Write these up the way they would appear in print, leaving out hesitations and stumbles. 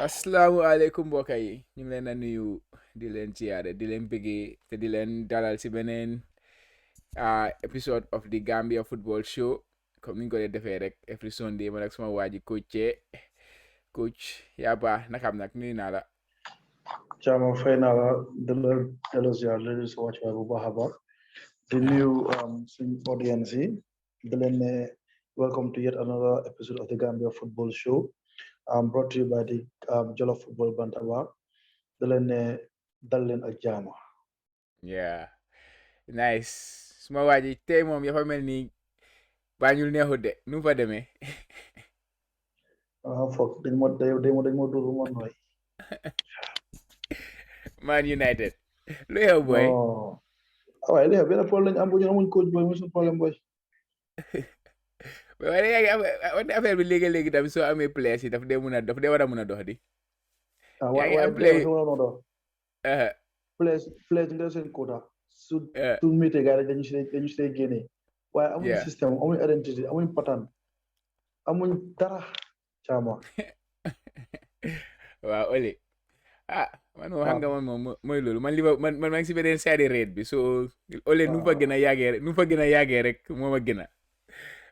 Asalaamaaleykum mbokk yi ñu ngi leen a nuyu di leen ziyaare di leen bëggee te di leen dalal si beneen episode of the Gambia Football Show comme ni ñu ko dee defee rek every Sunday man ak suma waa ji coach yaa baax nakam nag nuyu naa la. Chama fay naa la delloo ziar leen si wàccuwaay bu baax a baax di nuyu suñu audience yi di leen ne welcome to yet another episode of the Gambia Football Show brought to you by the Jollof Football Bantaba di leen ne dal leen ak jaama. Yeah, nice suma waa ji tey moom dafa mel ni Banjul neexut de nu mu fa demee. Foog dañ ma dóor ma nooy. Man United lu xew boy. waaye léegi benn problème lañ am bu ñu amuñ coach boy mooy suñu problème boy. waaye yaa ngi affaire bi léegi tamit soo amee place yi daf dee war a mun a dox di. waaye am place yi nga seen quota su métier gars yi dañu si génne waaye amuñ système amuñ identité amuñ pattern amuñ dara caama. waaw Oli man moom xam nga man moom mooy loolu man maa ngi si beneen side rate bi so Oli nu fa gën a yàggee rek moom a gën a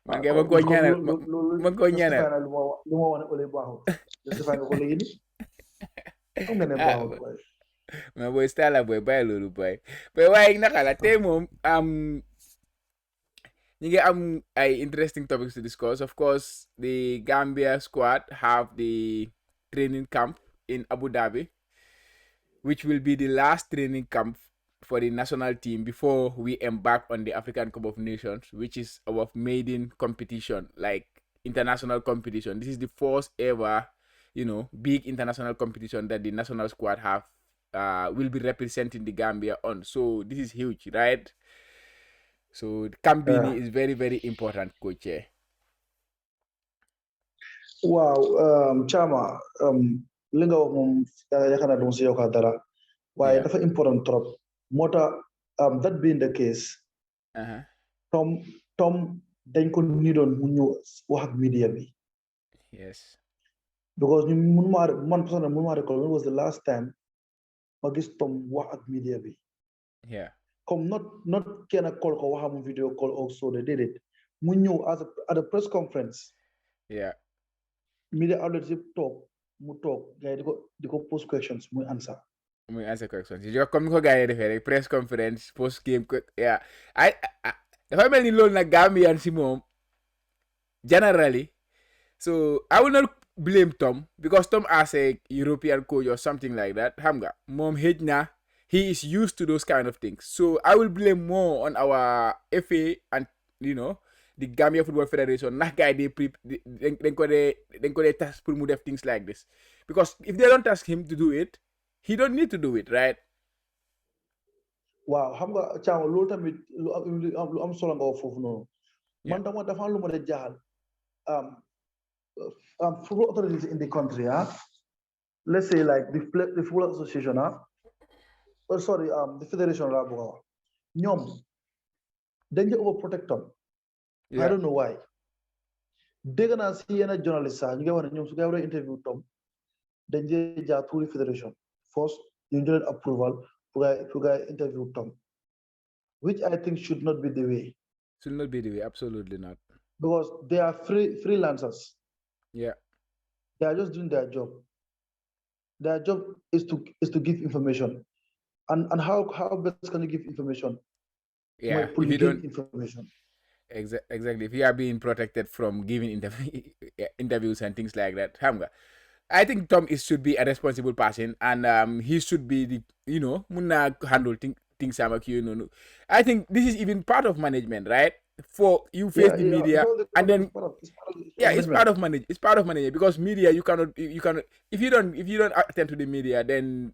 man kay ma koo ñaanal lu ma wax ne Oli baaxul justify nga ko léegi ni xam nga ne baaxul boy ma boy style la boy bàyyi loolu boy waaye naka la tey moom ñu ngi am ay interesting topics to discuss. Of course, the Gambia squad have the training camp in Abu Dhabi, which will be the last training camp for the national team before we embark on the African Cup of Nations, which is our maiden competition, like international competition. This is the first ever, big international competition that the national squad will be representing the Gambia on. So this is huge, right? So campaign is very, very important, coach. Wow, Chama, li nga wax moom yaakaar naa dama si yokkaat dara waaye dafa important trop moo tax that being the case Tom dañ ko ni doon mu ñëw wax ak media bi. Yes, because man personally mënuma recall when was the last time ma gis Tom wax ak media bi. Yeah, comme not kenn call ko waxamu video call also they did it mu ñëw at a press conference. Yeah, media outlets yëpp mu toog gars yi di ko post questions muy answer questions yi comme ni ko gars yi defee rek press conference post game dafa mel ni loolu nag Gambian si moom generally, so I will not blame Tom because Tom as a European coach or something like that xam nga moom xëj na he is used to those kind of things. So I will blame more on our FA and the Gambia Football Federation. Nah guy they task pour mu def things like this. Because if they don't ask him to do it, he don't need to do it, right? Wow, xam nga Thiam loolu tamit lu am solo nga wax foofu noonu. Man dama dafa am lu ma de jaaxal. Football authorities in the country, let's say like the football association, the federation la bëgg a wax ñoom dañ overprotect Tom. I don't know why. Dégg naa si yenn journalist ñu ngi wax ne ñoom su ko interview Tom dañ dee jaar through the federation first ñu jëleen approval pour interview Tom, which I think should not be the way. Should not be the way, absolutely not. Because they are freelancers. Yeah. They are just doing their job. Their job is to give information. And how best can you give information? Yeah, if you don't information. Exactly. If you are being protected from giving interviews and things like that, I think Tom should be a responsible person, and he should be the muna handle things. I think this is even part of management, right? For you face the media, and then it's part of management. It's part of management because media you cannot if you don't attend to the media, then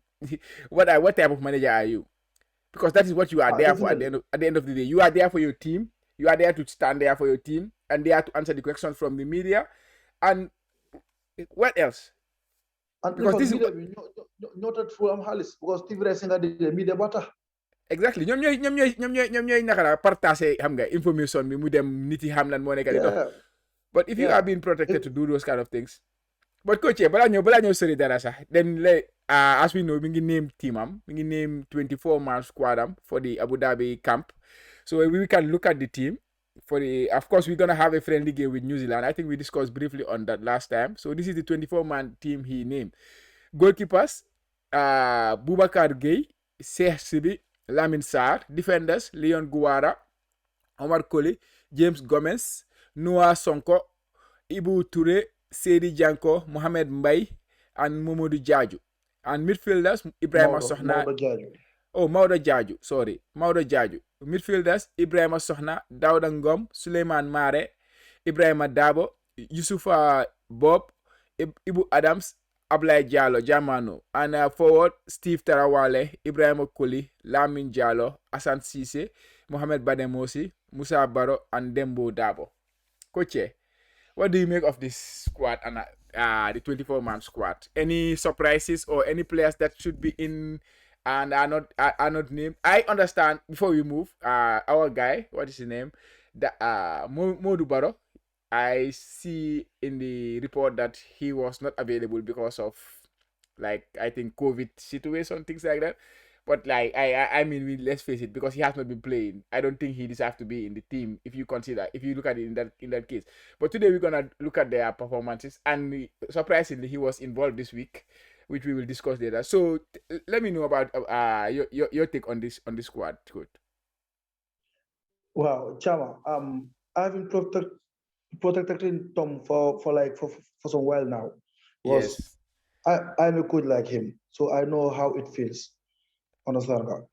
what type of manager are you? Because that is what you are there for at the end of the day. You are there for your team. You are there to stand there for your team and there to answer the questions from the media. And what else? And because this is not true. I'm Halis because TV racing the media better. Exactly. ñoom ñooy naka la partager xam nga information bi mu dem nit yi xam lan moo nekk di dox. But if you are being protected to do those kind of things, But coach, balaa ñëw sori dara sax then as we know mi ngi name team am mi ngi name 24-man squad am for the Abu Dhabi camp. So we can look at the team for the. Of course, we're gonna have a friendly game with New Zealand. I think we discussed briefly on that last time. So this is the 24-man team he named. Goalkeepers, Boubacar Gueye, Cheikh Sibi, Lamine Sarr. Defenders, Leon Guara, Omar Colley, James Gomez, Noah Sonko, Ibu Touré, Seydi Janko, Mohamed Mbaye, and Mamadou Diadhiou. And midfielders, Ibrahima Sohna. Maodo Diadhiou, sorry. Maodo Diadhiou. Midfielders, Ibrahima Sohna, Dawda Ngom, Souleymane Mare, Ibrahima Dabo, Youssoufa Bob, Ibu Adams, Ablaye Diallo, Jamano. And forward, Steve Tarawale, Ibrahima Koli, Lamine Diallo, Hassan Cisse, Mohamed Bademosi, Musa Baro, and Dembo Dabo. Coach, what do you make of this squad and the 24-man squad? Any surprises or any players that should be in and are not named? I understand. Before we move, our guy, what is his name? Modu Baro. I see in the report that he was not available because of, like, I think COVID situation, things like that. But like I mean, let's face it, because he has not been playing, I don't think he deserves to be in the team if you look at it in that case. But today we're gonna look at their performances, and surprisingly, he was involved this week, which we will discuss later. So let me know about your take on this squad, good. Wow, Chama. I've been protecting Tom for some while now. Yes. I'm a coach like him, so I know how it feels. Understand that?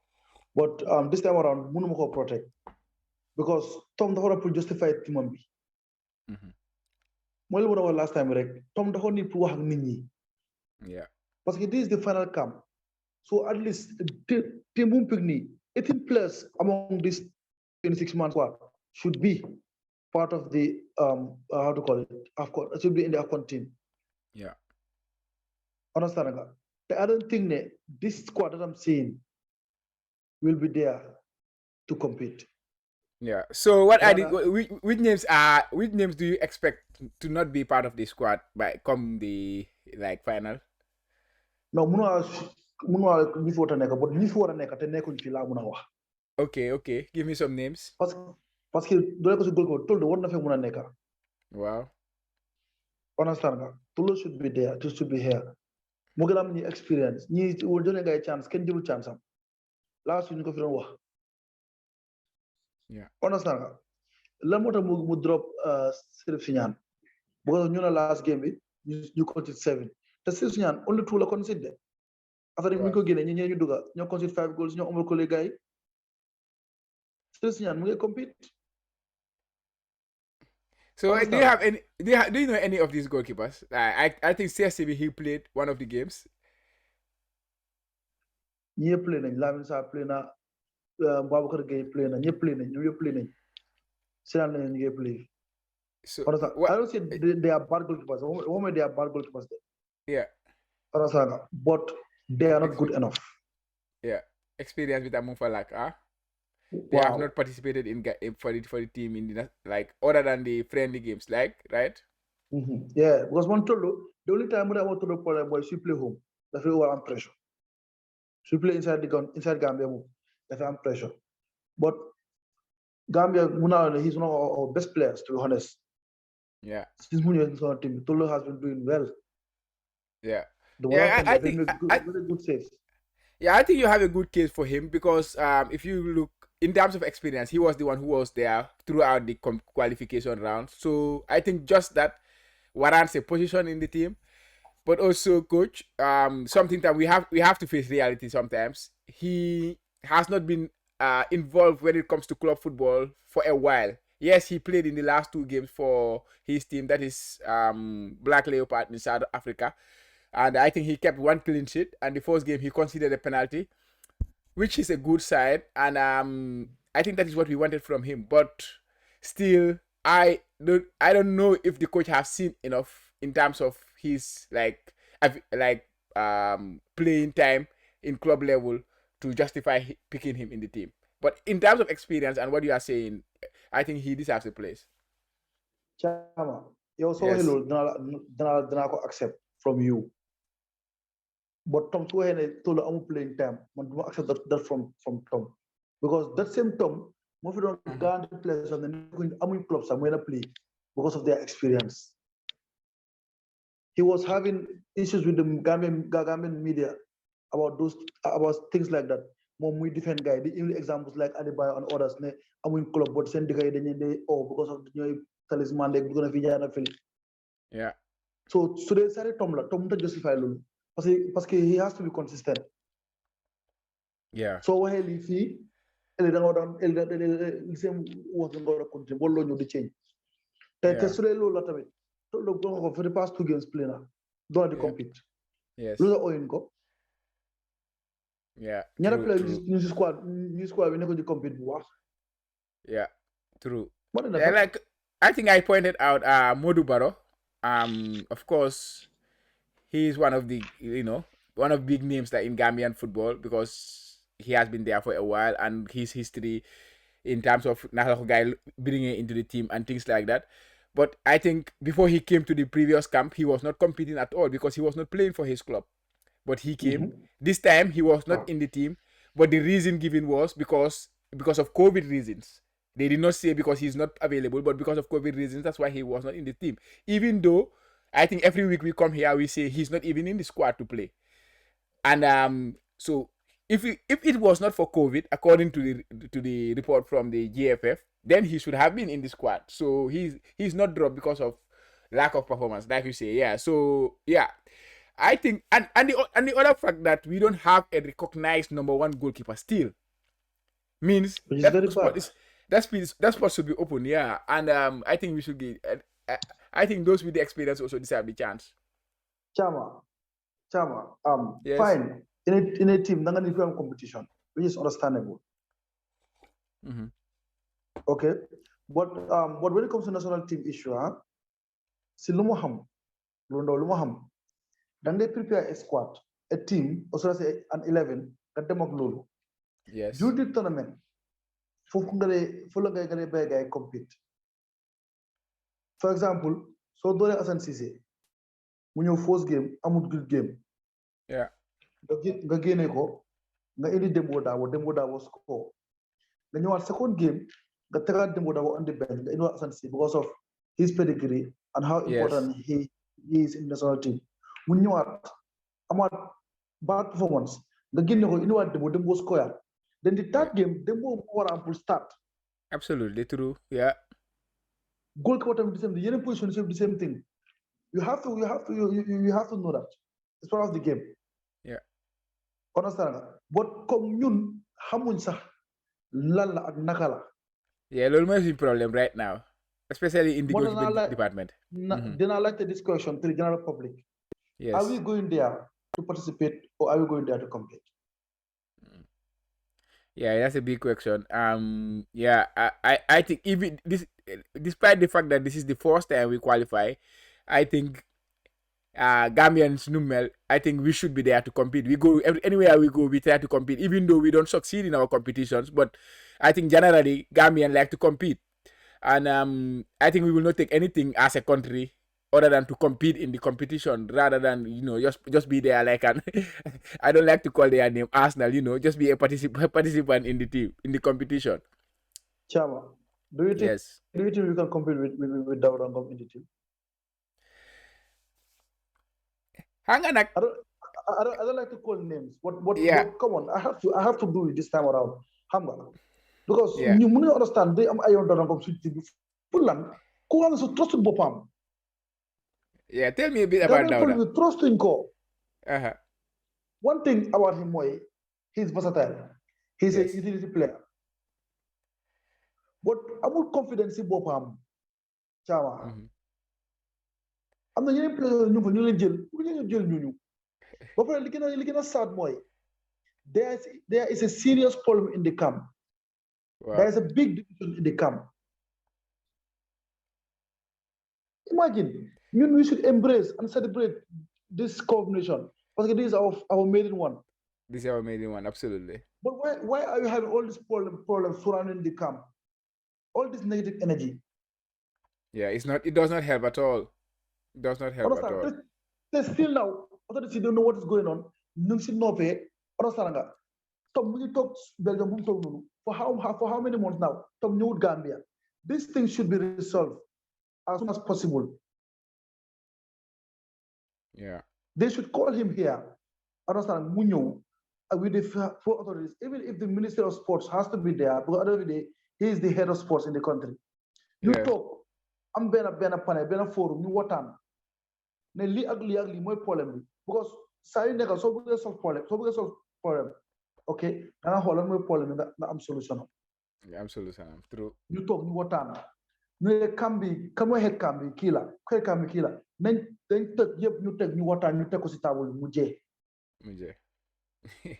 But this time around, mënuma ko protect because Tom dafa pour justify teamam bi. Mooy li ma wax last time rek Tom dafa need pour wax ak nit ñi. Yeah. Parce que this is the final camp, so at least team bu mu pick nii 18 players among this 26-man squad should be part of the how to call it, AFCON, should be in the AFCON team. Yeah. Understand nga? I don't think that this squad that I'm seeing will be there to compete. Yeah. So what are which names do you expect to not be part of the squad by come the final? No, munoo ñi fi war a nekk, but ñi fi war a nekk te nekkuñ fi laa mun a wax. Okay. Give me some names. Parce que doole ko si góor ko Toldo war na fee mun a nekk. Wow. Understand nga? Toldo should be there. It should be here. Mu gën a am ñi experience ñi jox leen ngay chance kenn jëlul chance am. Last week ñu ko fi doon wax. Yeah. Understand nga? Lan moo tax mu drop Serif Siñaan because ñu ne last game bi ñu concede 7 te Serif Siñaan only 2 la concede. After ñu ko génne ñi ñu duga ñoo concede 5 goals ñoo amal ko les gars yi. Serif Siñaan mu ngi compete. So do you know any of these goalkeepers? I think CSCB he played one of the games. Ñëpp play nañ Lamine Sarr play na Babacar Gueye play na ñëpp play nañ ñoom yëpp play nañ Sénégal nañ ñu ngi play. So I don't say they are bad goalkeepers. They are bad goalkeepers there. Yeah. But they are not good enough. Yeah. Experience with Amufalak, They have not participated in for the team in the, other than the friendly games, right? Mm-hmm. Yeah, because the only time when I want to look for them was she play home. That's why I'm pressure. She play inside Gambia, that's why I'm pressure. But Gambia, he's one of our best players, to be honest. Yeah. Since Munio is on our team, Tolo has been doing well. Yeah. I think very good saves. Yeah, I think you have a good case for him because if you look in terms of experience, he was the one who was there throughout the qualification round. So I think just that warrants a position in the team. But also, coach, something that we have to face reality sometimes. He has not been involved when it comes to club football for a while. Yes, he played in the last 2 games for his team, that is Black Leopard in South Africa. And I think he kept 1 clean sheet. And the first game, he conceded a penalty, which is a good sign. And I think that is what we wanted from him. But still, I don't know if the coach has seen enough in terms of his playing time in club level to justify picking him in the team. But in terms of experience and what you are saying, I think he deserves a place. Chama, you also hello, dana ko accept. from you. But Tom Suhene told I'm playing time. Man, do accept that from Tom. Because that same Tom, if you don't guarantee players and then I'm clubs, I'm gonna play because of their experience. He was having issues with the Gambian media about things like that. More we different guy. The only examples like Adebayo and others, ne amuñ club but send the guy they because of the talisman like we're gonna fi Yeah. So they started Tom to justify lulu. Parce que he has to be consistent. Yeah. So why he fee the same was going to continue. Bolo ñu di change. Te sure lulu tamit. For the past 2 games playing now. Don't compete. Yes. Lulu oyin ko. Yeah. Ñara play new squad we never di compete bu wax. Yeah. True. Yeah, like I think I pointed out Modu Baro. Of course, he's one of the one of big names that in Gambian football because he has been there for a while and his history in terms of National guy bringing it into the team and things like that. But I think before he came to the previous camp, he was not competing at all because he was not playing for his club. But he came. This time he was not in the team. But the reason given was because of COVID reasons. They did not say because he's not available, but because of COVID reasons, that's why he was not in the team. Even though I think every week we come here, we say he's not even in the squad to play. And so if it was not for COVID, according to the report from the GFF, then he should have been in the squad. So he's not dropped because of lack of performance, like you say. Yeah. So yeah, I think and the other fact that we don't have a recognized number one goalkeeper still means that spot should be open. Yeah, and I think we should get. I think those with the experience also deserve the chance. Chama, yes. Fine. In a team, then if you have competition, which is understandable. Okay, but when it comes to national team issue, si Lumaham, then they prepare a squad, a team, or so say an 11, that them Lulu. Yes. Due to the tournament, full guy compete. For example, so Dore Asan Sise, when your first game, a good game. Yeah. Nga génne ko nga indi Dembo Dabo score. Then your second game, nga tegaat Dembo Dabo on the bench nga indi Asan Sise because of his pedigree and how important he is in the national team. Mu ñëwaat amaat bad performance nga génne ko indi waat Dembo score. Then the third game, Dembo war a start. Absolutely true. Yeah. Goalkeeper time the same. The position is the same thing. You have to know that. It's part of the game. Yeah. Understand? But comme ñun xamuñ sax lan la ak naka la. Yeah, loolu mooy suñu problem right now, especially in the goalkeeping department. Then I like this question to the general public. Yes. Are we going there to participate or are we going there to compete? Yeah, that's a big question. Yeah, I think even this, despite the fact that this is the first time we qualify, I think Gambians Numel, I think we should be there to compete. We go anywhere we go, we try to compete, even though we don't succeed in our competitions. But I think generally Gambians like to compete, and I think we will not take anything as a country other than to compete in the competition, rather than just be there like an I don't like to call their name Arsenal. Just be a participant in the team in the competition. Chama, do you think we can compete with Daurangom in the team? Hang on. I don't like to call names. But come on, I have to do it this time around. Hanga. Because you must understand they am ayon Daurangom team. Fulan, ko am so trust bopam. Yeah, tell me a bit about that. Trust in ko. One thing about him, he's versatile. He's a utility player. But I'm more confident in bopam. Chama. I'm not going to play jail. But for a sad boy, there is a serious problem in the camp. Wow. There is a big division in the camp. Imagine, we should embrace and celebrate this combination because this is our maiden one. This is our maiden one, absolutely. But why are you having all these problems surrounding the camp? All this negative energy. Yeah, it does not help at all. It does not help at all. They still now, authorities don't know what is going on. Ñu ngi si noppee understand nga Tom mu ngi toog Belgium bu mu toog noonu for how many months now Tom ñëwut Gambia. This thing should be resolved as soon as possible. Yeah. They should call him here. Understand? Mu ñëw with the four authorities. Even if the Minister of Sports has to be there, because at the end of the day, he is the head of sports in the country. You talk. am benn panel benn forum ñu waxtaan ne lii ak lii mooy problème bi because saa yu nekk soo bëggee solve problème ok da nga xool lan mooy problème bi nga am solution am solution am true ñu toog ñu waxtaan ñu ne kam bi kan mooy head kam bi kii la nañ dañ tëg yëpp ñu teg ñu waxtaan ñu teg ko si table bi mu jee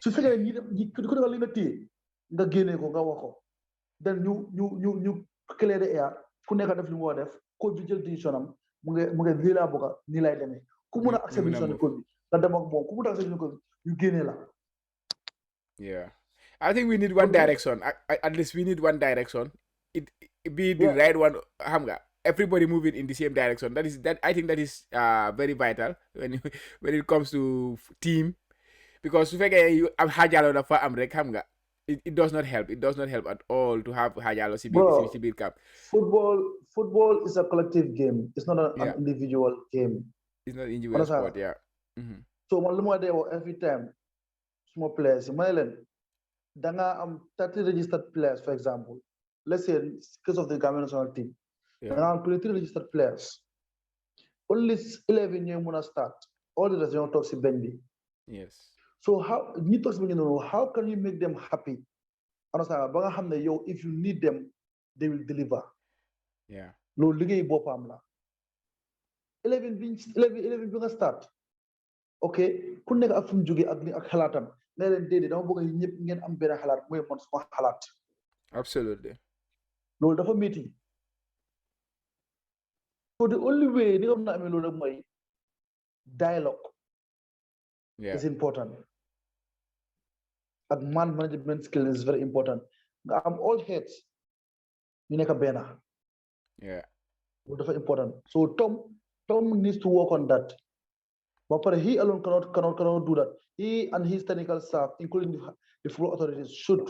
su fekkee ñi ku nekk li nga téye nga génnee ko nga wax ko then ñu clear the air ku nekk def li mu war def coach bi jël décision am mu ngi lii laa bëgg nii lay demee ku mun a accepter décision coach bi nga dem ak moom ku mun a accepter coach bi ñu génnee la. Yeah, I think we need one direction. At least we need one direction. It be the right one. Xam nga everybody moving in the same direction. I think that is very vital when it comes to team, because su fekkee you am xaajaloo dafa am rek xam nga it does not help. It does not help at all to have xaajaloo si biir camp. Football is a collective game. It's not an individual game. It's not an individual sport. Yeah. So man lu ma dee wax every time small players ma ne leen da nga am 30 registered players for example. Let's say in case of the Gambia national team. Da nga am 23 registered players. Only 11 ñooy mun a start. All the rest ñoo toog si bench bi. Yes. So how can you make them happy? Understand? Ba nga xam ne yow if you need them, they will deliver. Yeah. Loolu liggéey boppam la. 11 bi nga start. Ok ku nekk ak fu mu jógee ak xalaatam ne leen déedéet dama bëgg ñëpp ngeen am benn xalaat mooy man suma xalaat. Absolutely. Loolu dafa métti. So the only way ni nga mën a amee loolu nag mooy dialogue. Is important. And man management skill is very important. I'm all heads. You nekk benn. Yeah. Very important. So Tom needs to work on that. But he alone cannot do that. He and his technical staff, including the floor authorities, should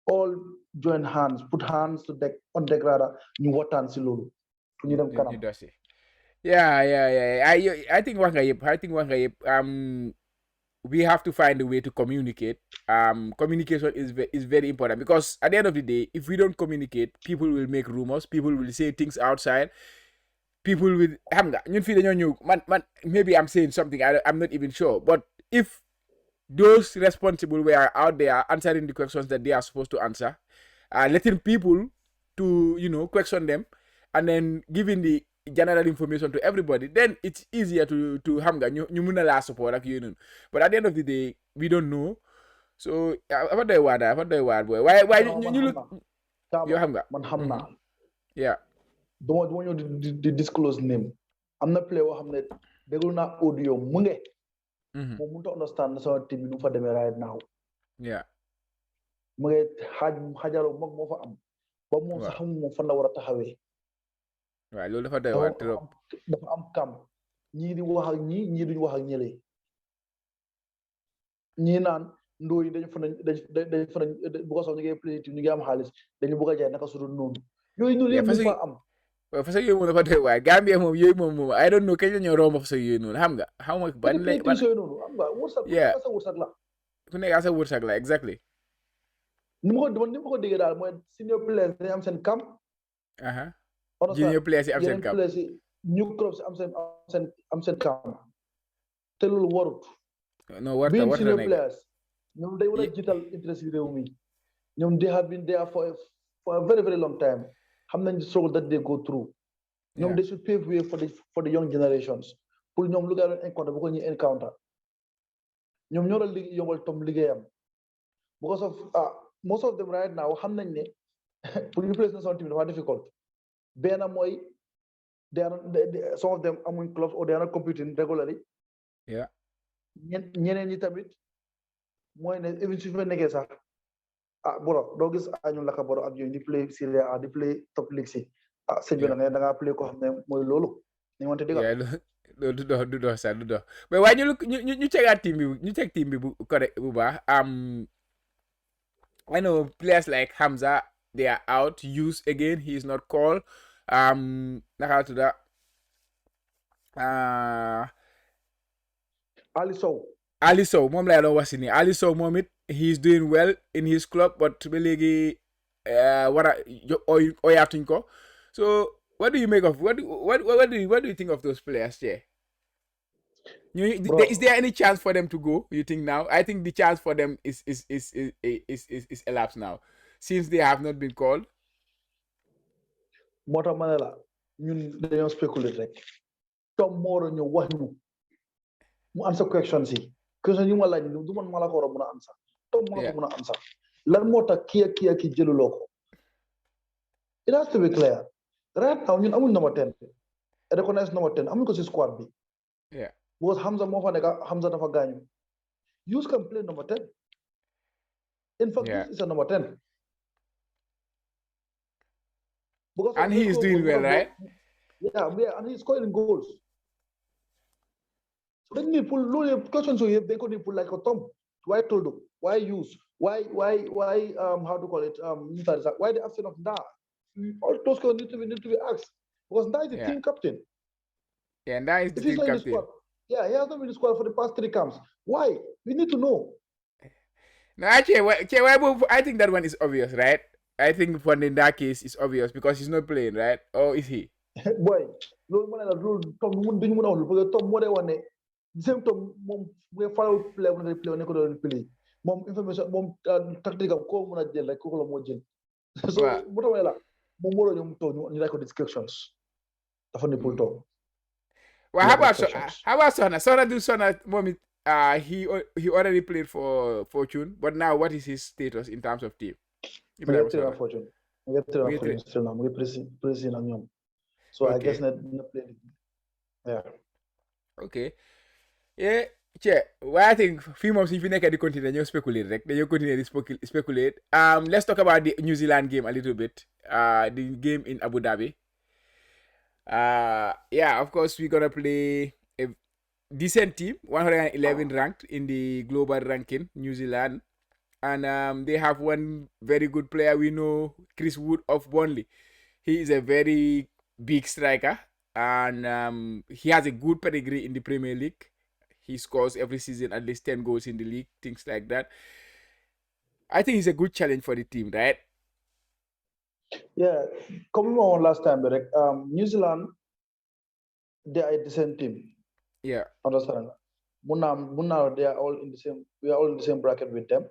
all join hands, put hands on deck rather. New water and silulu. Yeah. I think we have to find a way to communicate. Communication is very important, because at the end of the day, if we don't communicate, people will make rumors, people will say things outside, people will maybe I'm saying something I'm not even sure, but if those responsible were out there answering the questions that they are supposed to answer, letting people to question them, and then giving the general information to everybody, then it's easier to ñu mën a laa support ak yooyu noonu. But at the end of the day, we don't know. So dafa doy waar booy waaye ñu yoo xam nga man xam naa. Yeah. duma ñëw di disclose name. Am na play woo xam ne déglu naa audio mu nge. Moom mënut a understand national team bi nu fa demee right now. Yeah. mu nge xaajaloo mag moo fa am. ba moom sax moom fan la war a taxawee. waaw loolu dafa doy waar trop. dafa am kam ñii di wax ak ñii duñu wax ak ñële. ñii naan ndóo yi dañ fa bu ko soxla ñu ngi play ñu ngi am xaalis dañu bëgg a jaay naka su dul noonu. yooyu noonu yëpp ñu fa am. waaw parce que yooyu moom dafa doy waar Gambia moom yooyu moom I don't know kañ la ñoo romb fa sa yooyu noonu xam nga xaw ma ban la ban wërsëg la. ku nekk sa wërsëg la exactly. ni ma ko déggee daal mooy senior players dañu am seen camp. junior players yi am seen camp. new clubs am seen camp. te loolu warut. no warut a senior players ñoom day war a jiital interest yi réew mi. ñoom they have been there for a very very long time. xam nañ the struggle that they go through. ñoom they should pave way for the young generations. pour ñoom lu gaa encounter bu ko ñuy encounter. ñoom ñoo doon yombal Tom liggéeyam. because of most of them right now xam nañ ne pour ñu play national team dafa difficult. benn mooy some of them amuñ clubs or they are not competing regularly. Yeah. ñeneen ñi tamit mooy ne even su fa nekkee sax boro doo gis ñu laka boro ak yooyu di play Serie A di play top league si sëñ bi da ngaa play ko xam ne mooy loolu ni wante dëgg du dox sax du dox mais waaye ñu cegaat team bi ñu ceg team bi bu correct bu baax I know players like Hamza, they are out. Use again, he is not called. Naka to that. Ali Sow. Ali Sow, mom la doon wax si nii Ali Sow moom it he is doing well in his club, but ba léegi war a oyaatuñ ko. So what do you make of what do you think of those players there? Is there any chance for them to go? You think now? I think the chance for them is elapsed now, since they have not been called. moo tax ma ne la ñun dañoo spéculer rek Tom moo ñu wax ñu mu answer question si question yi ma laaj du man maa la ko war a mun a answer Tom moo la ko mun a answer lan moo tax kii ak kii jëluloo ko it has to be clear right now ñun amuñ number 10 recognize number 10 amuñ ko si squad bi because Hamza moo fa nekk Hamza dafa gaañu use can play number 10 in fact this is a number 10 because and he is doing well, right? Yeah, and he's scoring goals. So then you pull questions so they could pull like a Tom. Why Toldo? Why use? Why how to call it? Why the absence of Da? All those questions need to be asked. Because Da is the team captain. Yeah, and that is the team captain. Yeah, he hasn't been in the squad for the past 3 camps. Why? We need to know. No, actually, I think that one is obvious, right? I think in that case it's obvious because he's not playing, right? Or is he? Boy, Tom more than same Tom we follow play when they play. Mom information mom tactical ko muna jël rek ko la mo jël. So mo taw la mo mo ñu to ñu like descriptions. Dafa ne pour to. Well, how about Sona? Sona do Sona moment he already played for Fortune, but now what is his status in terms of team? Fortune. So I guess not play. Yeah. Okay. Yeah. Well, I think few months if you never continue, you speculate, right? Then you continue to speculate. Let's talk about the New Zealand game a little bit. The game in Abu Dhabi. Yeah, of course we're gonna play a decent team, 111 ranked in the global ranking, New Zealand. And they have one very good player we know, Chris Wood of Burnley. He is a very big striker, and he has a good pedigree in the Premier League. He scores every season at least 10 goals in the league, things like that. I think it's a good challenge for the team, right? Yeah, coming on last time, New Zealand, they are a decent team. Yeah. Understand? Muna, they are all in the same. We are all in the same bracket with them.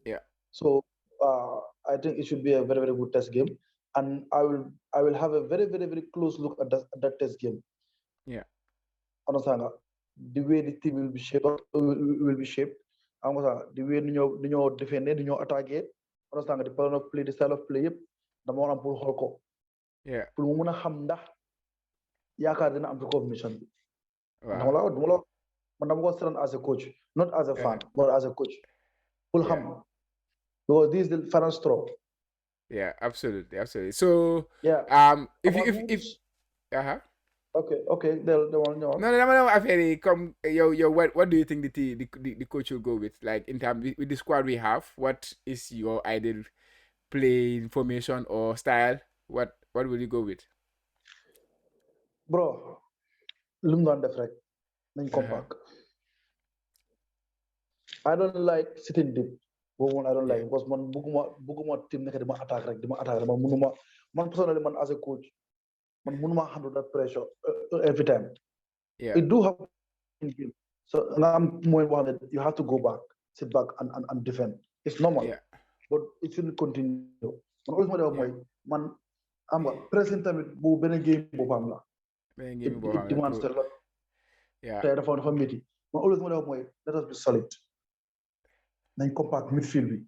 Yeah. So I think it should be a very, very good test game, and I will have a very, very, very close look at that test game. Yeah. Understand? The way the team will be shaped. The way you defend, you attack it. Understand? The pattern of play, the style of play. The more I'm pull holko. Yeah. Pour muna hamda. Yaakaar dina am mission. Wow. Man dama ko stand as a coach, not as a fan, but as a coach. Pull ham. Because this is the final straw. Yeah, absolutely. So yeah. If Okay. The one No. After come, what do you think the coach will go with? Like in terms with the squad we have, what is your ideal play formation or style? What will you go with? Bro, lum doon def rek nañ compact. I don't like sitting deep. I don't like because man bugguma team nekk dima attack rek man munuma man personally man as a coach man munuma handle that pressure every time. Yeah. It do happen in game. So I'm more important. You have to go back, sit back and defend. It's normal. Yeah. But it shouldn't continue. Man I'm present time bu benn game bopam la. It demands a lot. Yeah. Dafa meeting. Man always let us be solid. Nañ compact midfield bi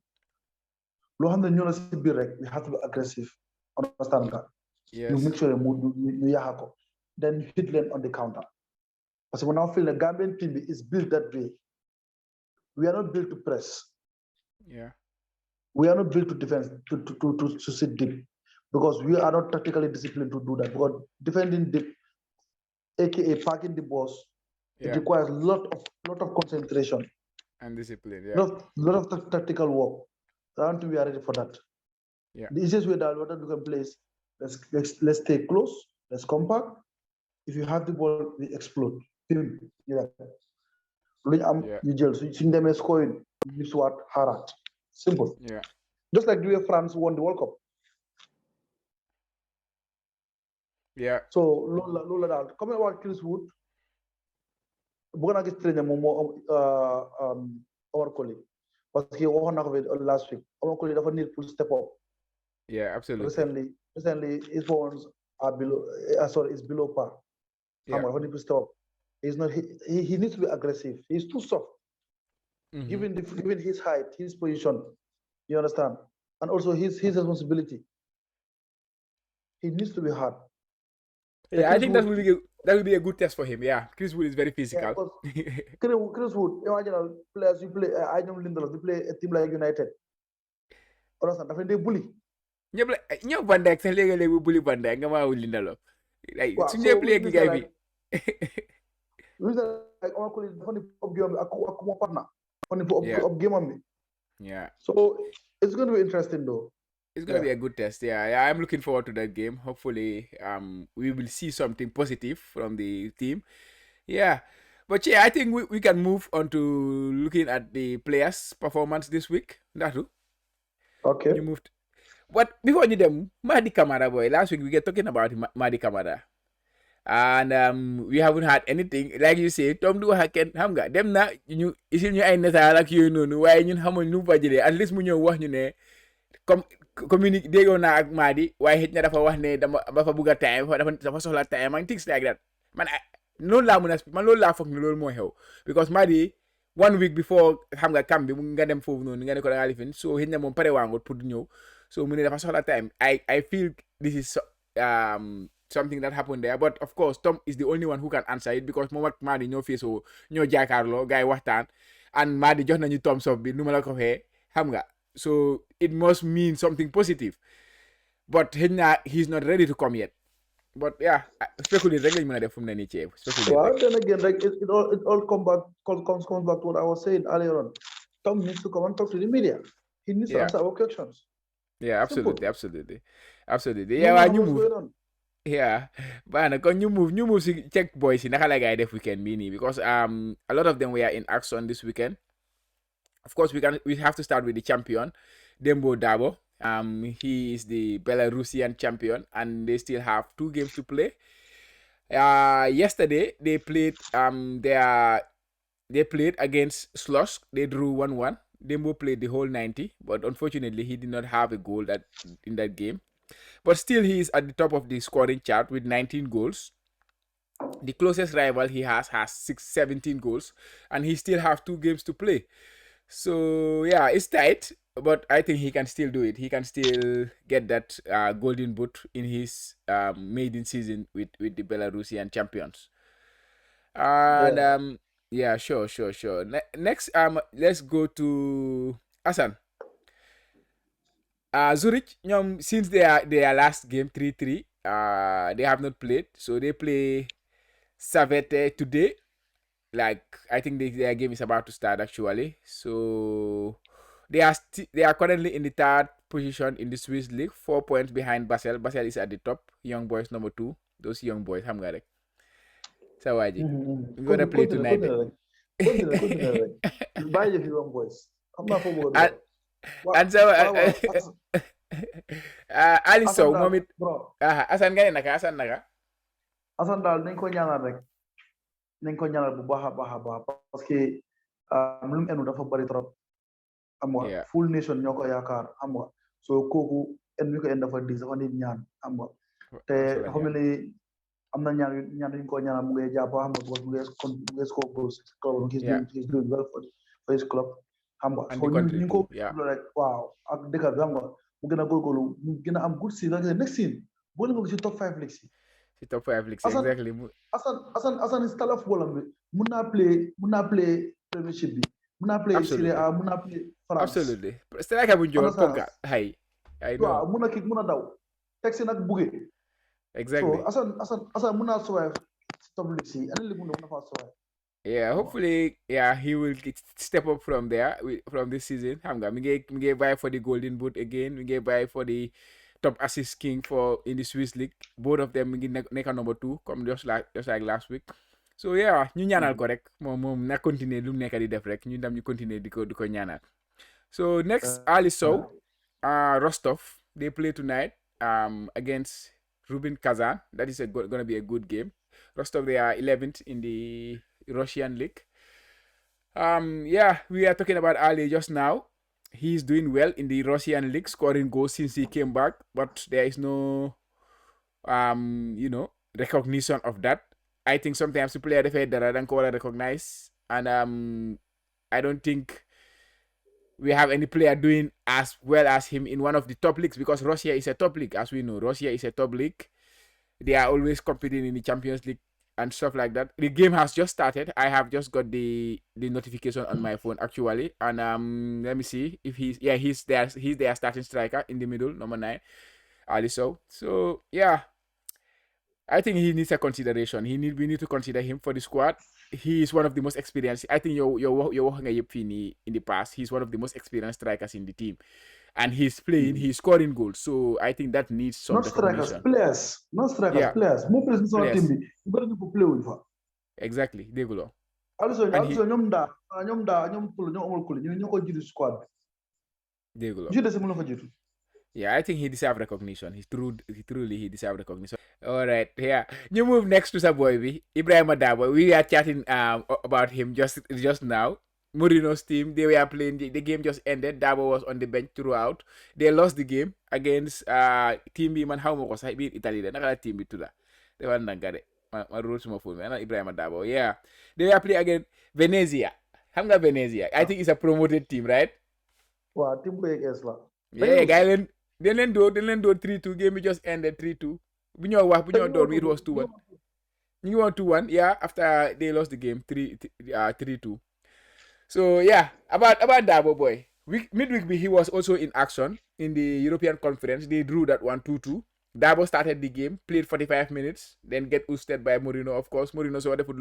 loo xam ne ñoo la si biir rek we have to be aggressive. Understand nga? Yes. You make sure ñu yaxa ko then you hit them on the counter parce que now feel the Gambian team is built that way. We are not built to press. Yeah. We are not built to defend to sit deep because we are not tactically disciplined to do that because defending deep aka parking the bus. It requires a lot of concentration and discipline. lot of tactical work. So I don't think we are ready for that. The easiest way that what we can play is let's stay close, let's compact. If you have the ball, we explode. Film. Yeah. You jail. So you see them scoring. You swat Harat. Simple. Yeah. Just like the way France won the World Cup. Yeah. So Lola dal. Come about Chris Wood. Bëgg naa gis trainer moom moo our colleague. Parce que waxoon naa ko last week. Our colleague dafa need to step up. Yeah, absolutely. Recently, his phones are below. Is below par. Yeah. Dafa need to step up. He's not. He needs to be aggressive. He's too soft. Given his height, his position, you understand, and also his responsibility. He needs to be hard. Yeah, I think that will be a good test for him. Yeah, Chris Wood is very physical. Chris Wood, imagine players you play. I know Lindelof. You play a team like United. Understand? Dafa dey bully. ñëpp Van Dijk sax léegi-léegi bu bully Van Dijk nga maa wul Lindelof. su ñëpp léegi gay bi. Like our colleague dafa ni up game bi ak mo partner. Dafa ni up game am bi. Yeah. So it's going to be interesting though. It's going to be a good test. Yeah, I'm looking forward to that game. Hopefully, we will see something positive from the team. Yeah. But yeah, I think we can move on to looking at the players' performance this week. Ndatu. Okay. You moved. But before you them, Mahdi Kamara, boy, last week we were talking about Mahdi Kamara. And we haven't had anything. Like you say, Tom du haken xam nga dem na ñu isil ñu ay nataal ak yooyu noonu waaye ñun xamuñ nu mu fa jëlee at least mu ñëw wax ñu ne comme communique déggoo naa ak Mahdi waaye xëj na dafa wax ne dafa bugg a time dafa soxla time and things like that man loolu laa mën a man loolu laa foog ne loolu moo xew because Mahdi 1 week before xam nga camp bi mu nga dem foofu noonu nga ne ko da ngaa lifin so xëj na moom pare waangot pour ñëw so mu ne dafa soxla time I feel this is something that happened there but of course Tom is the only one who can answer it because moom ak Mahdi ñoo feesoo ñoo jaakaarloo gars yi waxtaan and Mahdi jox nañu thumbs up bi nu ma la ko waxee xam nga so it must mean something positive but xëy na he's not ready to come yet but yeah speculate rek lañ mën a def fu mu ne nii ceeb well then again like it all comes back to what I was saying earlier on Tom needs to come and talk to the media he needs to answer our questions yeah absolutely yeah waa ñu move yeah baax na kon ñu move si check boys yi naka la gaay def weekend bii nii because a lot of them were in action this weekend of course we have to start with the champion Dembo Dabo he is the Belarusian champion and they still have 2 games to play yesterday they played they played against Slush. They drew 1-1. Dembo played the whole 90 but unfortunately he did not have a goal in that game. But still, he is at the top of the scoring chart with 19 goals. The closest rival he has 17 goals. And he still have 2 games to play. So, yeah, it's tight. But I think he can still do it. He can still get that golden boot in his maiden season with the Belarusian champions. And, yeah, sure. Next, let's go to Hassan. Zurich, since their last game 3-3, they have not played, so they play Savete today. Like I think their game is about to start actually. So they are currently in the 3rd position in the Swiss league, 4 points behind Basel. Basel is at the top. Young Boys number 2. Those young boys, xam nga rek. Sa waji. We're gonna play tonight. Continue. Bye the young boys. I'm not for and so Ali Sow moom it Assane nga ne naka Assane daal nañ ko ñaanal rek nañ ko ñaanal bu baax a baax parce que lu mu enu dafa bari trop am nga full nation ñoo ko yaakaar am nga so kooku en mi ko en dafa dis dafa nit ñaan am nga te dafa mel ni am na ñaan ñu ko ñaanal mu ngi jàpp xam nga mu ngi score goals club he's doing well for his club xam nga so ñu ko rek waaw ak dëkk bi xam nga mu gën a góorgóorlu mu gën a am good season next season boo leen ko ci top 5 leagues ci top 5 leagues exactly Assane style of football bi mun naa play premiership bi mun naa play Serie A mun naa play France absolutely striker bu njool konka hay waaw mun a kick mun a daw teg si nag buggee exactly so Assane mun naa survive top league si ana ligue mu na fa soxé Yeah, hopefully, yeah, he will step up from there from this season. Xam nga mi ngi buy for the Golden Boot again. Mi ngi buy for the top assist king for in the Swiss league. Both of them mi ngi nekk number 2 comme just like last week. So yeah, ñu ñaanal ko rek moom na continuer lu mu nekk di def rek ñu dem ñu continuer di ko ñaanal. So next, Ali Sow, Rostov, they play tonight against Rubin Kazan. That is gonna be a good game. Rostov, they are 11th in the Russian league. Yeah, we are talking about Ali just now. He's doing well in the Russian league, scoring goals since he came back, but there is no recognition of that. I think sometimes the player that don't call recognize, and I don't think we have any player doing as well as him in one of the top leagues, because Russia is a top league, as we know. Russia is a top league. They are always competing in the Champions League and stuff like that. The game has just started. I have just got the notification on my phone actually, and let me see if he's there. He's their starting striker in the middle, number 9, Ali Sow. So yeah, I think he needs a consideration. We need to consider him for the squad. He is one of the most experienced. I think you're working in the past. He's one of the most experienced strikers in the team, and he's playing. He's scoring goals. So I think that needs some recognition. Not strikers, players. More players in our team. You got to play with her. Exactly. Degulo. Also, ñom pull ñom amul kul ñu ko jitu squad. Degulo. Jitu se mëna fa jitu. Yeah, I think he deserves recognition. He truly deserves recognition. All right, yeah. You move next to Saboy, Ibrahim Adabo. We are chatting about him just now. Mourinho's team, they were playing. The game just ended. Dabo was on the bench throughout. They lost the game against team bi man xawma ko sax bi Italy de naka la team bi tudda. They were nangare. Ma roll suma phone. Ana Ibrahim Adabo. Yeah. They were playing against Venezia. Xam nga Venezia? I think it's a promoted team, right? Wow, team bu ES la. Yeah, guy dañ leen door 3-2 game bi just ended 3-2. Bu ñoo door it was 2-1. ñu ngi woon 2-1, yeah, after they lost the game 3-2. So yeah, about Dabo boy. Midweek he was also in action in the European Conference. They drew that 1-2. Dabo started the game, played 45 minutes, then get ousted by Mourinho. Of course, Mourinho so defut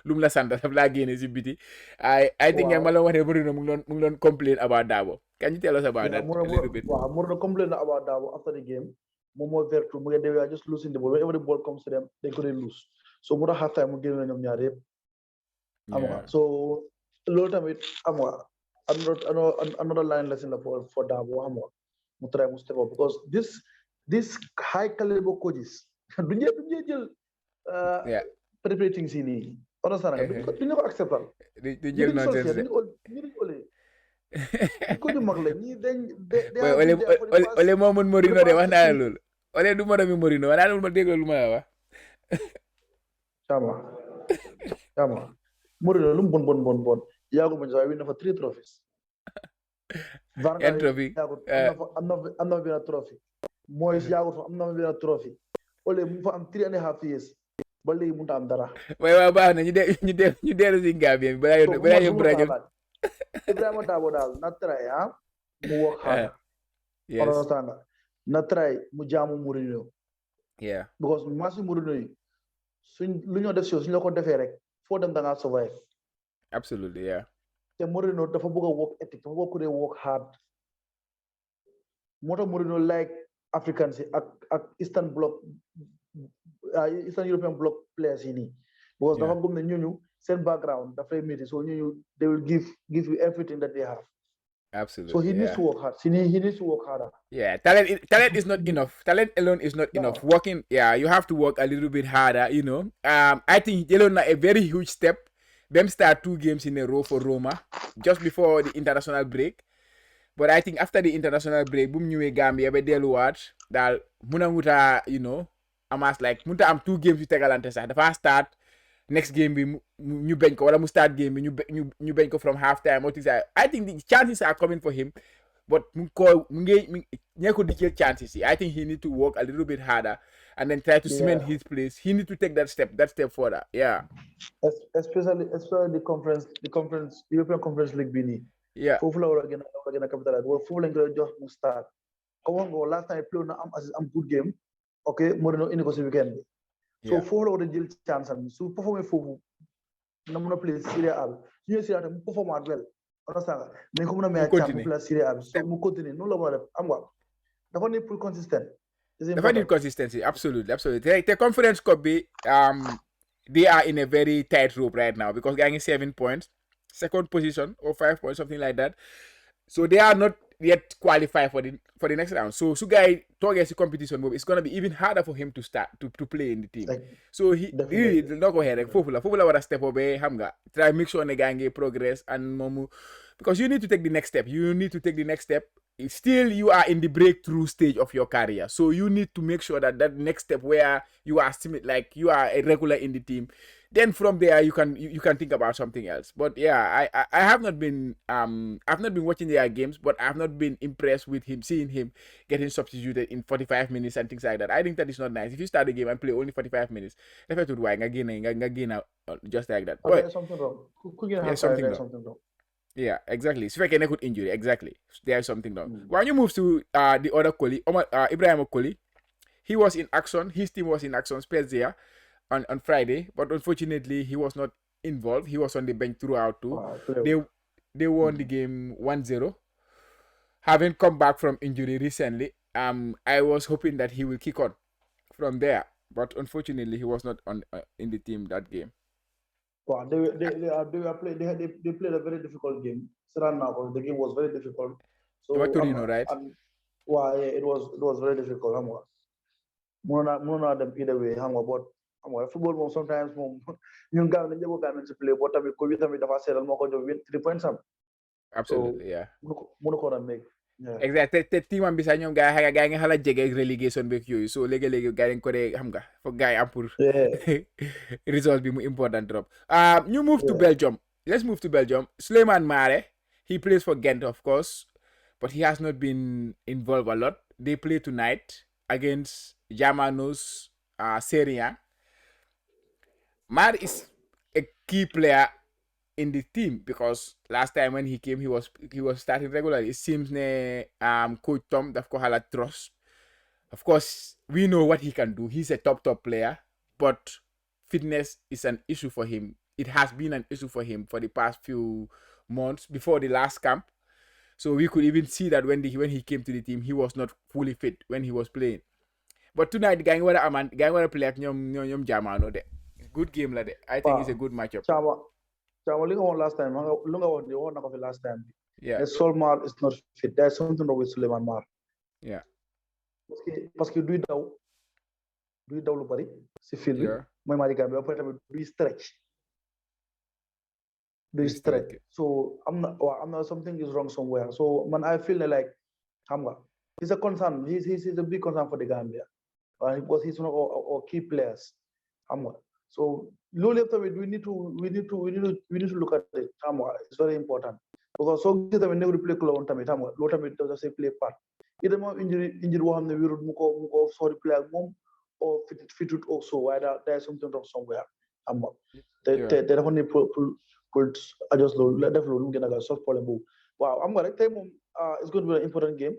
lum la santa daf la génne ci biti. I think ma la waxee Mourinho mu ngi doon complain about Dabo. Can you tell us about that a little bit? Wow, Mourinho complained about Dabo after the game. Momo Vertu, they were just losing the ball. Whenever the ball comes to them, they couldn't lose. So Mourinho half time game ñom ñaar yépp. So loolu tamit another line lesson for Dabo mu try mu step up, because this high caliber coaches duñu jël preparating si nii understand nga duñu ko acceptal di jël nonsense ñu olé ko ñu mag la ñi dañ ole moo mën Mourinho de wax naa la loolu ole du moromi Mourinho wax naa la ma déglu lu ma la wax Chama Mourinho lu mu bon yàggul ma sax win na fa 3 trophies trophy am na benn trophy mooy yàggul fa am na benn trophy ole mu fa am 3.5 years ba léegi mënut a am dara. waaw baax na ñu dellu si Gambie bi balaa yóbbu rajo. Ibrahima Dabo daal na try mu work hard. yes na try mu jaamu Mourinho. yeah because match Mourinho yi lu ñoo def suñ la ko defee rek foo dem da ngaa survive. absolutely yeah. te Mourinho dafa bëgg a work ethic dafa bëgg a work hard. moo tax Mourinho like Africans yi ak Eastern European bloc players yi nii. because dafa gëm ne ñooñu seen background dafay métti so ñooñu they will give you everything that they have. Absolutely. So he needs to work hard. He needs to work harder. Yeah, talent is not enough. Talent alone is not enough. Working, you have to work a little bit harder. I think Jelona a very huge step. Them start 2 games in a row for Roma just before the international break. But I think after the international break, boom ñëwee Gambia ba delluwaat daal muna muta amas like muta am 2 games yu tegalante sax dafa start next game bi ñu bañ ko wala mu start game bi ñu bañ ko from half time. I think the chances are coming for him, but ñeko di jël chances. I think he need to work a little bit harder and then try to cement his place. He need to take that step further. Yeah. Especially the conference European Conference League bi nii. Yeah. Foofu la war a gën a capitalize. Foofu lañ koy jox mu start. Come on, last time I played am good game. Okay, Mourinho indi ko si weekend bi. so foo la war a jël chance am su performé foofu na mën a play Serie A bi su ñëwee Serie A mu performant wel understand nga nañ ko mën a may chance mu play Serie A bi so mu continuer noonu la war a def am nga dafa need pour consistent dafa need consistency absolutely te Conference Cup bi they are in a very tight rope right now because gaa ngi 7 points second position or 5 points something like that so they are not yet qualified for the next round so su gars yi toogee si competition boobu it's gonna be even harder for him to start to play in the team so he really noo ko waxee rek foofu la war a step up xam nga try make sure ne gaa ngi progress and moomu because you need to take the next step still you are in the breakthrough stage of your career so you need to make sure that next step where you are like you are a regular in the team then from there you can think about something else but yeah I have not been I've not been watching their games but I've not been impressed with seeing him getting substituted in 45 minutes and things like that I think that is not nice if you start the game and play only 45 minutes effectively why nga just like that but there's something wrong there's something wrong. Yeah, exactly. So if I can get injury, exactly. There's something wrong. When you move to the other Koli, Ibrahim Koli, he was in action. His team was in action, Spezia, on Friday, but unfortunately he was not involved. He was on the bench throughout too. They won the game 1-0. Having come back from injury recently, I was hoping that he will kick on from there, but unfortunately he was not on in the team that game. Wow, they played a very difficult game. The game was very difficult. So Torino, right? Wow, yeah, it was very difficult. Them either way, but football sometimes you guys to play, but I could win 3 points. Absolutely, yeah. Make. Yeah. Exactly te team am bi sax ñoom gaa ngi xala jege relegation beeg yooyu so léegi-léegi gaa yi ko dee xam nga foog gaa yi am pour result bi mu important trop ñu move to Belgium. Let's move to Belgium. Souleymane Mare, he plays for Ghent of course but he has not been involved a lot. They play tonight against Germanos Serie A. Mare is a key player in the team because last time when he came he was starting regularly. It seems coach Tom daf ko xala trust. Of course we know what he can do. He's a top player but fitness is an issue for him. It has been an issue for him for the past few months before the last camp. So we could even see that when he came to the team he was not fully fit when he was playing. But tonight gaa ngi war a play ak ñoom Jamano de. Good game la de. I think it's a good matchup. Li nga last time lu nga wax na ko fi last time. Yeah. Solmar is not fit. There's something wrong with Souleymane Mar. Yeah. Parce que duy daw lu bari si field bi mooy Mali Gambia ba pare tamit duy stretch so am na something is wrong somewhere so man I feel like xam nga he's a concern he's a big concern for the Gambia because he's one of our key players xam nga so loolu yëpp tamit we need to look at it xam nga it's very important because soo gisee tamit néew di play club tamit xam nga loolu tamit dafa say play part either moom injury boo xam ne wérut mu ko sorry play ak moom or fitut also waaye there is something wrong somewhere xam nga te dafa ne pour adjust loolu def loolu mu gën a gaaw solve problème boobu waaw xam nga rek tey moom it's going to be an important game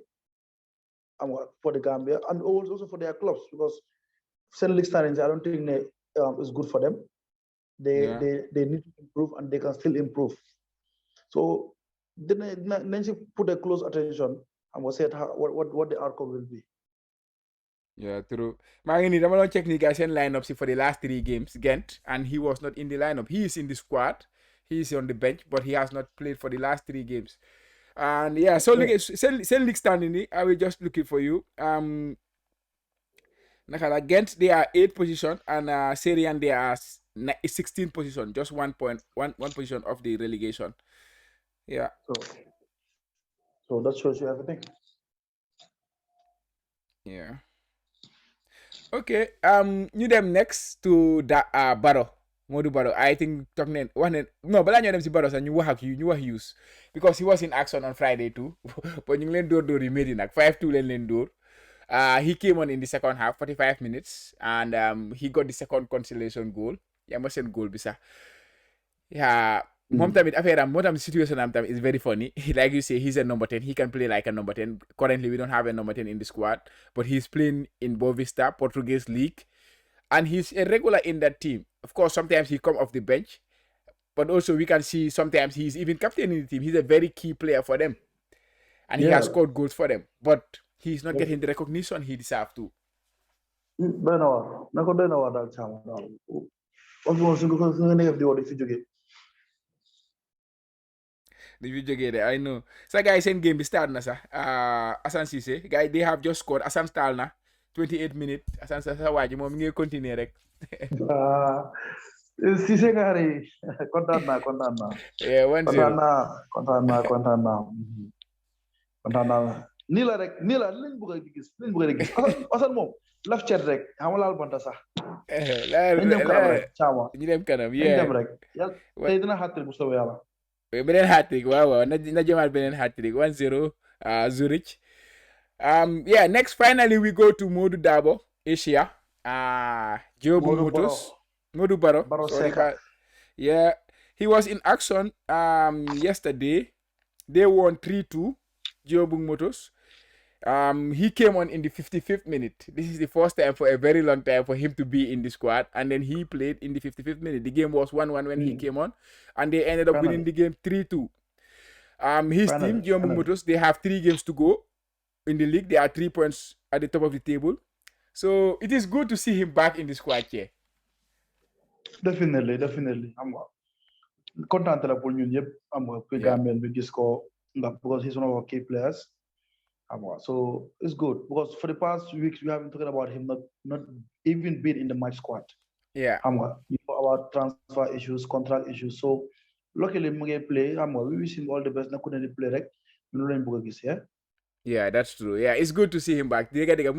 xam nga for the Gambia and also for their clubs because seen league standings I don't think is good for them they need to improve and they can still improve so then she put a close attention and we'll see what the outcome will be. Yeah, true. I'm going to check the guys' lineup for the last 3 games, Ghent, and he was not in the lineup. He is in the squad. He is on the bench, but he has not played for the last 3 games. And yeah, so look, send league standing. I will just looking for you. Ghent, they are 8th position, and Serie A they are 16th position, just 1 position of the relegation. Yeah. So that shows you everything. Yeah. Okay. Ñu dem next to Barrow. Modou Barrow. I think talk nañ wax ne non balaa ñoo dem si Barrow sax ñu wax Hughes because he was in action on Friday too. But ñu ngi leen dóor yu métti nag 5-2 leen dóor. He came on in the second half, 45 minutes, and he got the second consolation goal. Yeah, ma seen goal bi sax. Yeah. Moom tamit affaire am moo tam situation am tamit is very funny. Like you say, he's a number 10. He can play like a number 10. Currently, we don't have a number 10 in the squad, but he's playing in Boavista, Portuguese League, and he's a regular in that team. Of course, sometimes he come off the bench, but also we can see sometimes he's even captain in the team. He's a very key player for them, and he has Yeah. scored goals for them. But he's not getting the recognition he deserves to. doy na waar na ko doy na waar daal caama daal wax moom su nga nekk di wax di fi jógee The video game, I know. So guys, same game start na sa. Assane Cissé, guys, they have just scored. Assane stall na 28 minutes. Assane sa waji moom ngi continuer rek. Cissé ngaari kontaan naa Yeah, 1-0. kontaan naa nii la rek nii la liñ bëgg a gis Assane moom laf cet rek xam laal banta sax dañ dem kanam rek caama ñu dem kanam dañ dem rek yàlla tey dina xàttali bu soobee yàlla beneen hat-trick, wow, na jëmaat beneen hat-trick 1-0 Zurich. Yeah, next finally we go to Modou Dabo, Asia. Jobu Motos. Modou Baro. Yeah, he was in action yesterday. They won 3-2. Jobu Motos. He came on in the 55th minute. This is the first time for a very long time for him to be in the squad, and then he played in the 55th minute. The game was 1-1 when he came on, and they ended up winning the game 3-2. His team, Jobu Motos, they have 3 games to go in the league. They are 3 points at the top of the table. So it is good to see him back in the squad here. Definitely xam nga kontaan la pour ñun ñëpp xam nga ku Gambien bi gis ko because he's one of our key players. So it's good because for the past weeks we have been talking about him not even being in the match squad. Yeah. About transfer issues, contract issues. So luckily mu ngi play we wish him all the best na ku ne di play rek ñu leen bëgg a gis Yeah, that's true. Yeah, it's good to see him back. I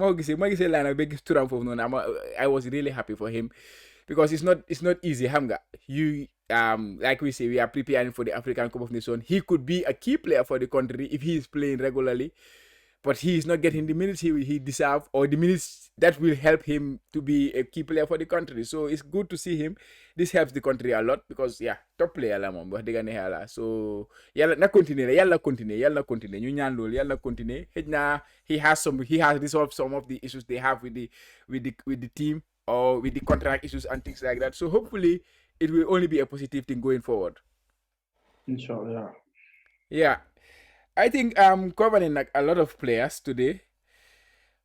was really happy for him because it's not easy. Hamga, you like we say, we are preparing for the African Cup of Nations. He could be a key player for the country if he is playing regularly, but he is not getting the minutes he deserves or the minutes that will help him to be a key player for the country. So it's good to see him. This helps the country a lot because top player la mom wax deug neex yalla. So yalla continue ñu ñaan lool yalla continue. He has resolved some of the issues they have with the team or with the contract issues and things like that. So hopefully it will only be a positive thing going forward. Inshallah. Yeah. I think covering like a lot of players today,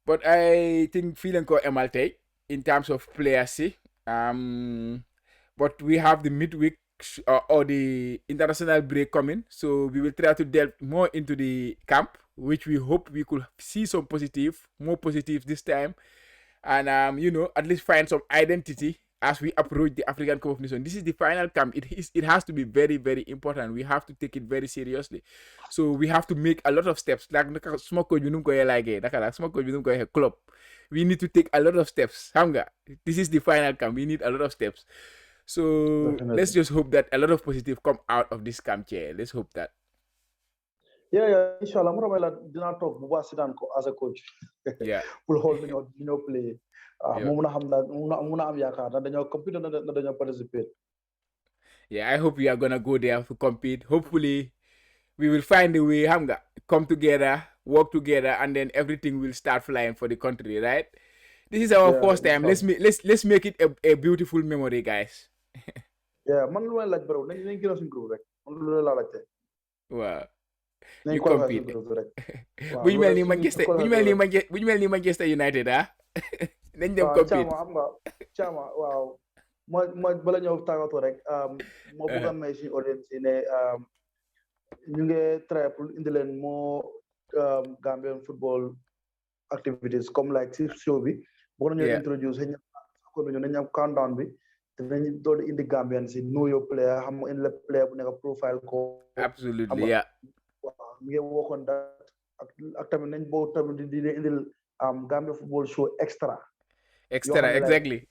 but I think feeling ko MLT in terms of players. But we have the midweek or the international break coming, so we will try to delve more into the camp, which we hope we could see some more positive this time, and at least find some identity as we approach the African Cup of Nations. This is the final camp. It has to be very, very important. We have to take it very seriously. So we have to make a lot of steps. Like club. We need to take a lot of steps. This is the final camp. We need a lot of steps. So let's just hope that a lot of positive come out of this camp here. Let's hope that. Yeah, inshallah. Dina talk as a coach. Yeah. We'll hold play. Participate. Yeah, I hope we are gonna go there to compete. Hopefully, we will find a way, come together, work together, and then everything will start flying for the country, right? This is our first time. Let's make it a beautiful memory, guys. Yeah, man lu laaj bro nañ gëna suñu groupe rek man lu la laajte waaw ñu compete buñu mel ni Manchester United nañ dem compete Chama waaw ma bala ñëw tagato rek mo bëgg may ci audience ne ñu ngi try pour indi leen mo Gambian football activities comme like ci show bi bëgg nañu introduce ko ñu nañ countdown bi dinañ doon indi Gambian si know your player xam indi la player bu nekk profile ko absolutely yeah waaw mi ngi waxoon that ak tamit nañ boo tamit di indil Gambia Football Show extra exactly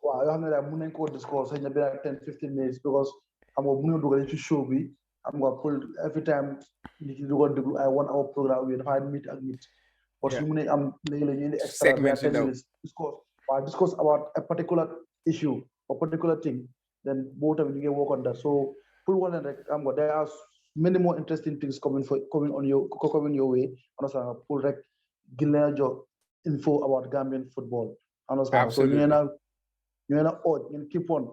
waaw yoo xam ne daal mën nañ koo discourse sañ na benn 10-15 minutes because xam nga bu ñu dugal ci show bi xam nga pour every time nit ñi dugal déglu ay 1 hour programme bi dafa meet ak nit parce que mu ne am léegi la ñu indi extra 10 minutes discourse about a particular issue or particular thing, then both of you work on that. So pull one and there are many more interesting things coming your way. Understand? Pull rek gilna jo info about Gambian football. Understand? Absolutely. So ñu leen a ooj ngeen keep on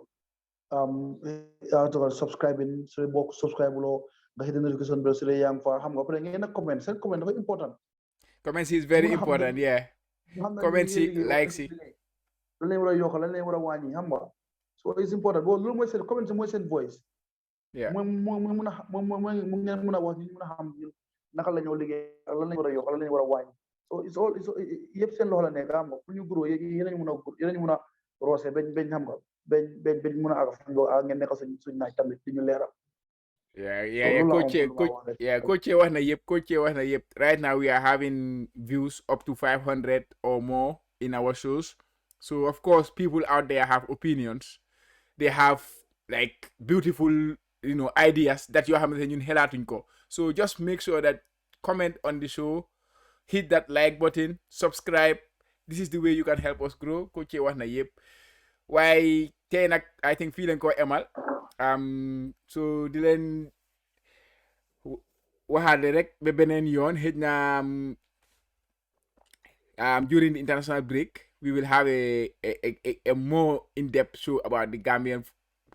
subscribing su dee bokk subscribe loo nga hit the notification bell su dee yaa ngi fa xam nga après ngeen a comment seen comment dafa important. comments is ñu very mun a xam important, yeah. ñu xam ne ñu Comments ngi yi liggéey likes yi. lan lañ war a yokk lan lañ war a wàññi xam nga so it's important boo loolu mooy seen comment mooy seen voice. Yeah. moom mun a moom ngeen mun a wax ñu mun a xam ñun naka la ñoo liggéey ak lan lañ war a yokk lan lañ war a wàññi so it's all yëpp seen loxo la nekk xam nga pour ñu grow yéen a mun a roose bañ xam nga bañ mun a àgg fan ngeen nekk suñ naaj tamit di ñu leeral. Coach wax na yëpp right now we are having views up to 500 or more in our shows, so of course people out there have opinions, they have like beautiful ideas that yoo xamante ne ñun xelaatuñ ko, so just make sure that comment on the show, hit that like button, subscribe. This is the way you can help us grow. Coach wax na yëpp waaye tey nag I think fii leen ko emal so di leen waxaale rek ba beneen yoon xëj na during the international break we will have a more in-depth show about the Gambian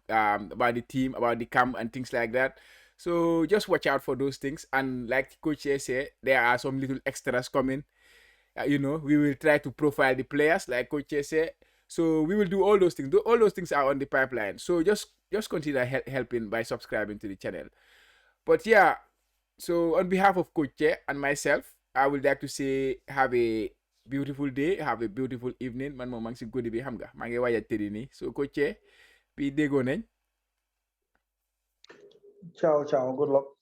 about the team, about the camp and things like that. So just watch out for those things, and like Coach said, there are some little extras coming. We will try to profile the players like Coach said. So we will do all those things. All those things are on the pipeline. So just consider helping by subscribing to the channel. But yeah, so on behalf of Coach and myself, I would like to say have a beautiful day, have a beautiful evening. Man mo mang si guddi bi xam nga maa ngi waaj a tëddi nii. So Coach bi déggoo nañ. Ciao, good luck.